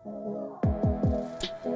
Hello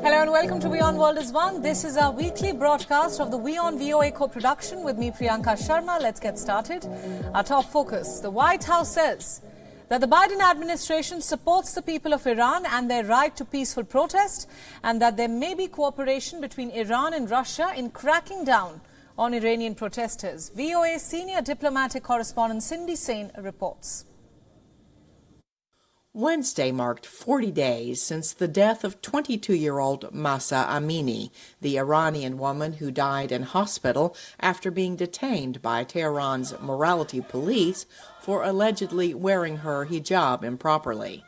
and welcome to WION World is One. This is our weekly broadcast of the WION-VOA Co-Production with me, Priyanka Sharma. Let's get started. Our top focus. The White House says that the Biden administration supports the people of Iran and their right to peaceful protest, and that there may be cooperation between Iran and Russia in cracking down on Iranian protesters. VOA senior diplomatic correspondent Saine reports. Wednesday marked 40 days since the death of 22-year-old Mahsa Amini, the Iranian woman who died in hospital after being detained by Tehran's morality police for allegedly wearing her hijab improperly.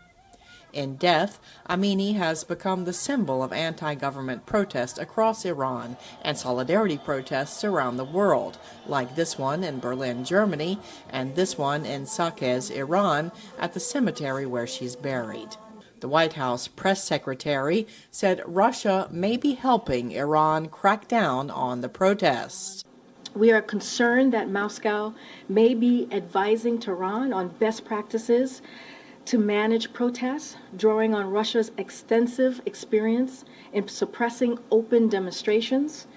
In death, Amini has become the symbol of anti-government protest across Iran and solidarity protests around the world, like this one in Berlin, Germany, and this one in Saqqez, Iran, at the cemetery where she's buried. The White House press secretary said Russia may be helping Iran crack down on the protests. We are concerned that Moscow may be advising Tehran on best practices to manage protests, drawing on Russia's extensive experience in suppressing open demonstrations.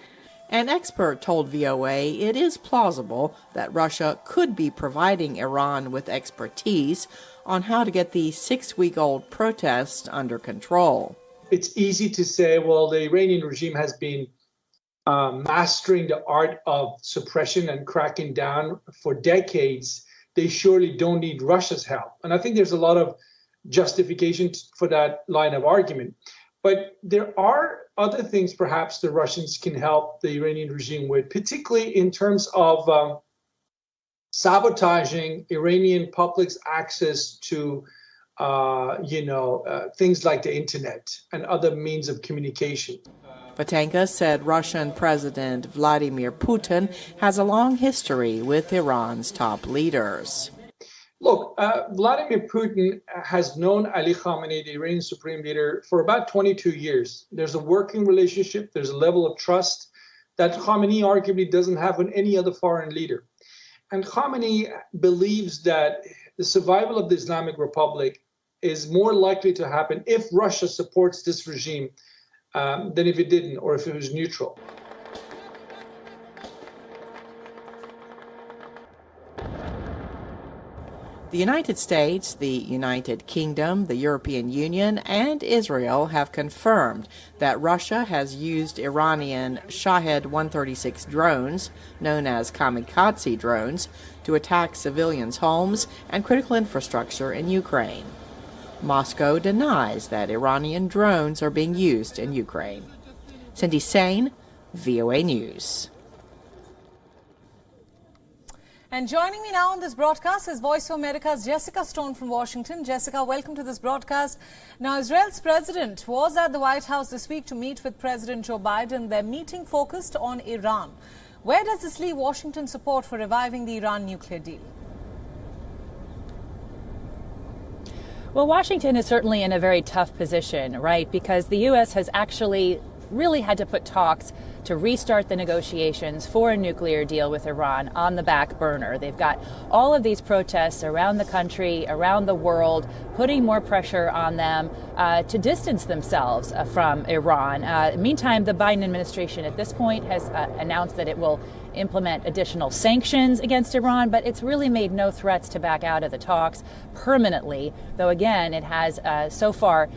An expert told VOA it is plausible that Russia could be providing Iran with expertise on how to get the 6-week-old protests under control. It's easy to say, well, the Iranian regime has been mastering the art of suppression and cracking down for decades. They surely don't need Russia's help. And I think there's a lot of justification for that line of argument. But there are other things perhaps the Russians can help the Iranian regime with, particularly in terms of sabotaging Iranian public's access to, things like the internet and other means of communication. Vatanka said Russian President Vladimir Putin has a long history with Iran's top leaders. Look, Vladimir Putin has known Ali Khamenei, the Iranian supreme leader, for about 22 years. There's a working relationship. There's a level of trust that Khamenei arguably doesn't have with any other foreign leader. And Khamenei believes that the survival of the Islamic Republic is more likely to happen if Russia supports this regime than if it didn't, or if it was neutral. The United States, the United Kingdom, the European Union, and Israel have confirmed that Russia has used Iranian Shahed 136 drones, known as kamikaze drones, to attack civilians' homes and critical infrastructure in Ukraine. Moscow denies that Iranian drones are being used in Ukraine. Cindy Saine, VOA News. And joining me now on this broadcast is Voice of America's Jessica Stone from Washington. Jessica, welcome to this broadcast. Now, Israel's president was at the White House this week to meet with President Joe Biden. Their meeting focused on Iran. Where does this leave Washington's support for reviving the Iran nuclear deal? Well, Washington is certainly in a very tough position, right? Because the U.S. has actually really had to put talks to restart the negotiations for a nuclear deal with Iran on the back burner. They've got all of these protests around the country, around the world, putting more pressure on them to distance themselves from Iran. Meantime, the Biden administration at this point has announced that it will implement additional sanctions against Iran, but it's really made no threats to back out of the talks permanently, though again, it has so far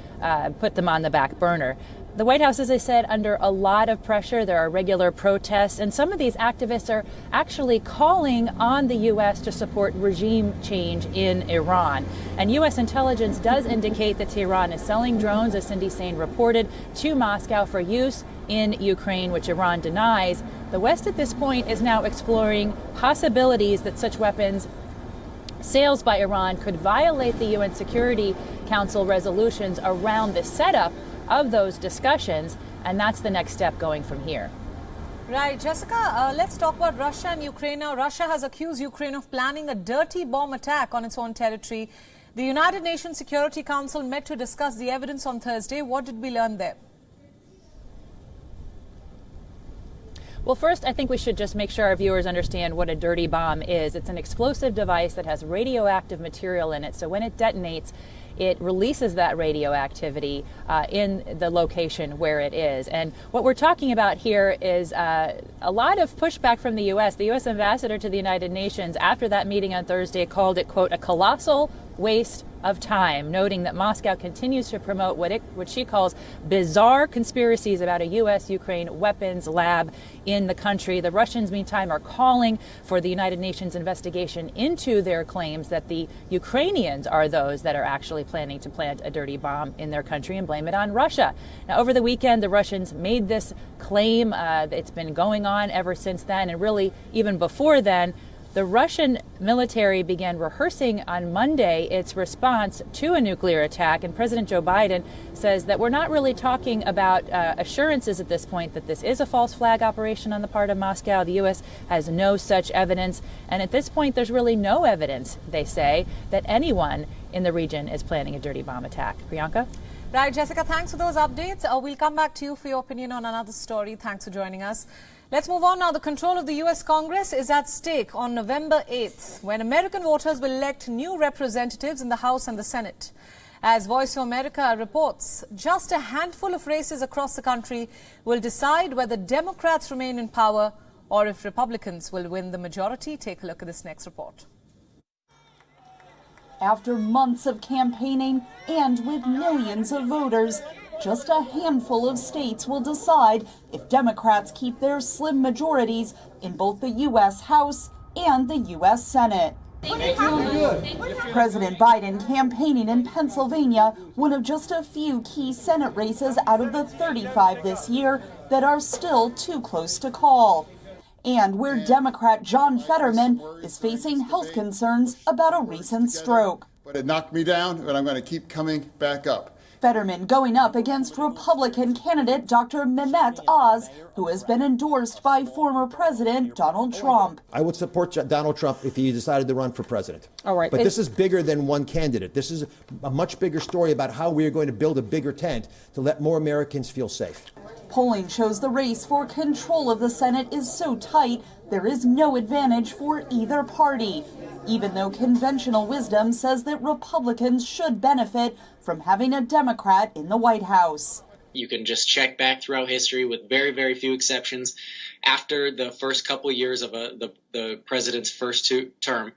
put them on the back burner. The White House, as I said, under a lot of pressure. There are regular protests, and some of these activists are actually calling on the U.S. to support regime change in Iran. And U.S. intelligence does indicate that Tehran is selling drones, as Cindy Saine reported, to Moscow for use in Ukraine, which Iran denies. The West at this point is now exploring possibilities that such weapons sales by Iran could violate the UN Security Council resolutions around the setup of those discussions, and that's the next step going from here. Right, Jessica, let's talk about Russia and Ukraine now. Russia has accused Ukraine of planning a dirty bomb attack on its own territory. The United Nations Security Council met to discuss the evidence on Thursday. What did we learn there? Well, first, I think we should just make sure our viewers understand what a dirty bomb is. It's an explosive device that has radioactive material in it. So when it detonates, it releases that radioactivity in the location where it is. And what we're talking about here is a lot of pushback from the U.S. The U.S. ambassador to the United Nations, after that meeting on Thursday, called it, quote, a colossal waste of time, noting that Moscow continues to promote what she calls bizarre conspiracies about a U.S.-Ukraine weapons lab in the country. The Russians, meantime, are calling for the United Nations investigation into their claims that the Ukrainians are those that are actually planning to plant a dirty bomb in their country and blame it on Russia. Now, over the weekend, the Russians made this claim. It's been going on ever since then, and really even before then. The Russian military began rehearsing on Monday its response to a nuclear attack, and President Joe Biden says that we're not really talking about assurances at this point that this is a false flag operation on the part of Moscow. The U.S. has no such evidence, and at this point there's really no evidence, they say, that anyone in the region is planning a dirty bomb attack. Priyanka? Right, Jessica, thanks for those updates. We'll come back to you for your opinion on another story. Thanks for joining us. Let's move on now. The control of the U.S. Congress is at stake on November 8th, when American voters will elect new representatives in the House and the Senate. As Voice of America reports, just a handful of races across the country will decide whether Democrats remain in power or if Republicans will win the majority. Take a look at this next report. After months of campaigning and with millions of voters, just a handful of states will decide if Democrats keep their slim majorities in both the U.S. House and the U.S. Senate. President Biden campaigning in Pennsylvania, one of just a few key Senate races out of the 35 this year that are still too close to call. And where Democrat John Fetterman is facing health concerns about a recent stroke. But it knocked me down, but I'm going to keep coming back up. Fetterman going up against Republican candidate Dr. Mehmet Oz, who has been endorsed by former President Donald Trump. I would support Donald Trump if he decided to run for president. All right. But this is bigger than one candidate. This is a much bigger story about how we are going to build a bigger tent to let more Americans feel safe. Polling shows the race for control of the Senate is so tight, there is no advantage for either party, even though conventional wisdom says that Republicans should benefit from having a Democrat in the White House. You can just check back throughout history with very, very few exceptions. After the first couple of years of the president's first term,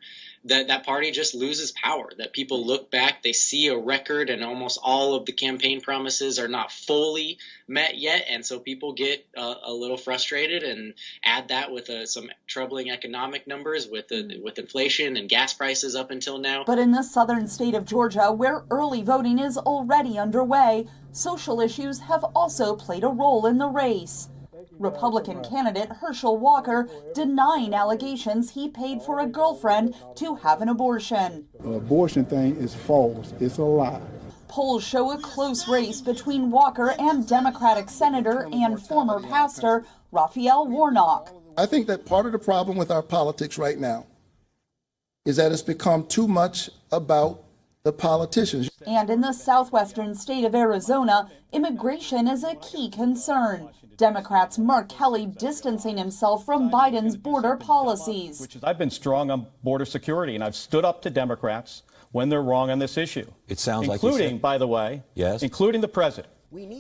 that party just loses power, that people look back, they see a record, and almost all of the campaign promises are not fully met yet. And so people get a little frustrated, and add that with some troubling economic numbers with inflation and gas prices up until now. But in the southern state of Georgia, where early voting is already underway, social issues have also played a role in the race. Republican candidate Herschel Walker denying allegations he paid for a girlfriend to have an abortion. The abortion thing is false. It's a lie. Polls show a close race between Walker and Democratic Senator and former pastor Raphael Warnock. I think that part of the problem with our politics right now is that it's become too much about the politicians. And in the southwestern state of Arizona, immigration is a key concern. Democrats' Mark Kelly distancing himself from Biden's border policies. I've been strong on border security, and I've stood up to Democrats when they're wrong on this issue. It sounds including, by the way, yes, including the president.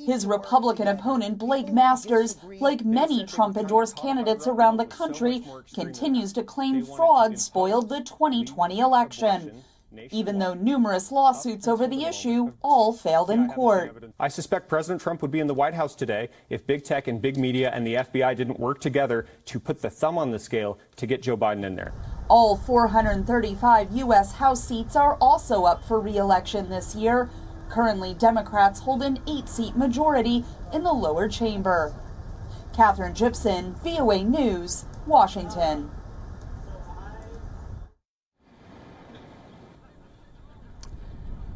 His Republican opponent, Blake Masters, like many Trump-endorsed candidates around the country, continues to claim fraud spoiled the 2020 election, even though numerous lawsuits over the issue all failed in court. I suspect President Trump would be in the White House today if big tech and big media and the FBI didn't work together to put the thumb on the scale to get Joe Biden in there. All 435 U.S. House seats are also up for re-election this year. Currently, Democrats hold an 8-seat majority in the lower chamber. Catherine Gibson, VOA News, Washington.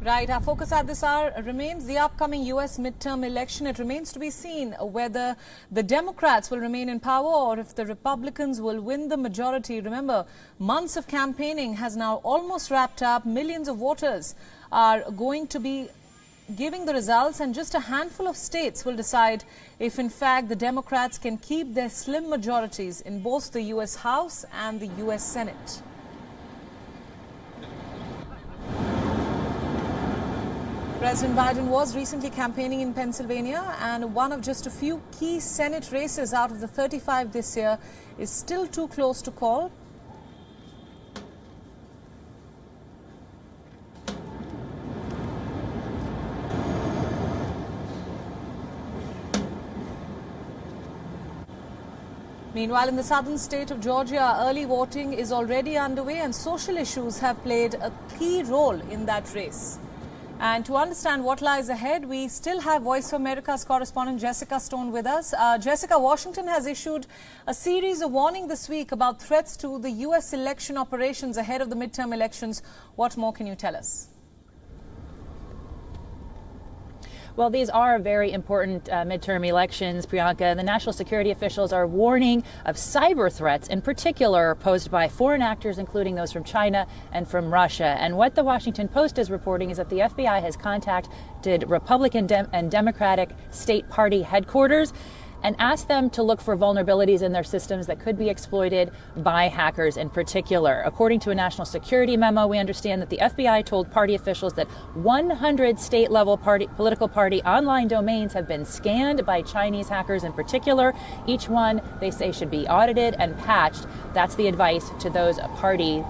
Right, our focus at this hour remains the upcoming U.S. midterm election. It remains to be seen whether the Democrats will remain in power or if the Republicans will win the majority. Remember, months of campaigning has now almost wrapped up. Millions of voters are going to be giving the results, and just a handful of states will decide if, in fact, the Democrats can keep their slim majorities in both the U.S. House and the U.S. Senate. President Biden was recently campaigning in Pennsylvania, and one of just a few key Senate races out of the 35 this year is still too close to call. Meanwhile, in the southern state of Georgia, early voting is already underway, and social issues have played a key role in that race. And to understand what lies ahead, we still have Voice of America's correspondent Jessica Stone with us. Jessica, Washington has issued a series of warnings this week about threats to the U.S. election operations ahead of the midterm elections. What more can you tell us? Well, these are very important midterm elections, Priyanka. The national security officials are warning of cyber threats, in particular posed by foreign actors, including those from China and from Russia. And what the Washington Post is reporting is that the FBI has contacted Republican and Democratic state party headquarters and asked them to look for vulnerabilities in their systems that could be exploited by hackers in particular. According to a national security memo, we understand that the FBI told party officials that 100 state-level political party online domains have been scanned by Chinese hackers in particular. Each one, they say, should be audited and patched. That's the advice to those party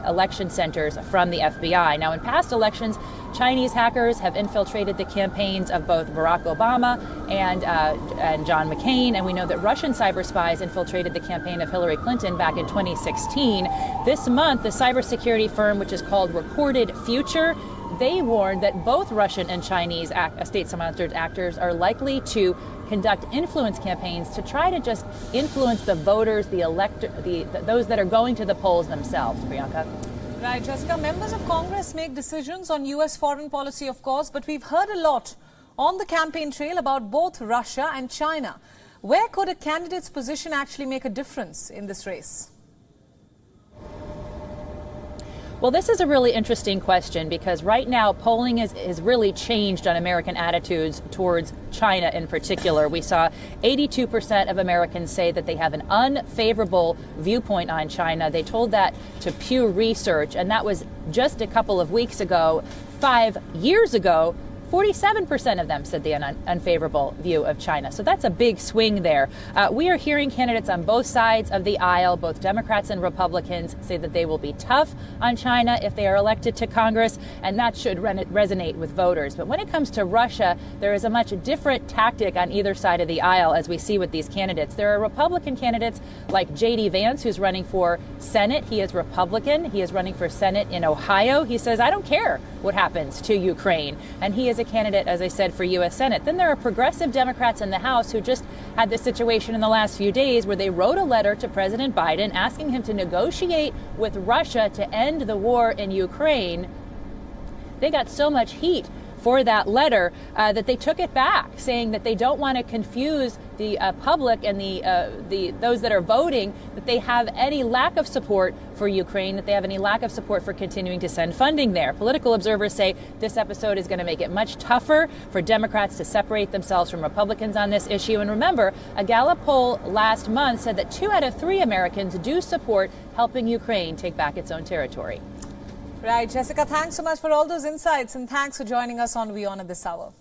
election centers from the FBI. Now, in past elections, Chinese hackers have infiltrated the campaigns of both Barack Obama and John McCain, and we know that Russian cyber spies infiltrated the campaign of Hillary Clinton back in 2016. This month, the cybersecurity firm, which is called Recorded Future, they warned that both Russian and Chinese state-sponsored actors are likely to conduct influence campaigns to try to just influence the voters, those that are going to the polls themselves, Priyanka. Right, Jessica, members of Congress make decisions on U.S. foreign policy, of course, but we've heard a lot on the campaign trail about both Russia and China. Where could a candidate's position actually make a difference in this race? Well, this is a really interesting question because right now polling has really changed on American attitudes towards China in particular. We saw 82% of Americans say that they have an unfavorable viewpoint on China. They told that to Pew Research, and that was just a couple of weeks ago. 5 years ago, 47% of them said they had an unfavorable view of China. So that's a big swing there. We are hearing candidates on both sides of the aisle, both Democrats and Republicans, say that they will be tough on China if they are elected to Congress, and that should resonate with voters. But when it comes to Russia, there is a much different tactic on either side of the aisle, as we see with these candidates. There are Republican candidates like J.D. Vance, who's running for Senate. He is Republican. He is running for Senate in Ohio. He says, I don't care what happens to Ukraine. And he is a candidate, as I said, for U.S. Senate. Then there are progressive Democrats in the House who just had this situation in the last few days where they wrote a letter to President Biden asking him to negotiate with Russia to end the war in Ukraine. They got so much heat for that letter that they took it back, saying that they don't want to confuse the public and those that are voting, that they have any lack of support for Ukraine, that they have any lack of support for continuing to send funding there. Political observers say this episode is going to make it much tougher for Democrats to separate themselves from Republicans on this issue. And remember, a Gallup poll last month said that 2 out of 3 Americans do support helping Ukraine take back its own territory. Right, Jessica, thanks so much for all those insights, and thanks for joining us on WION at this hour.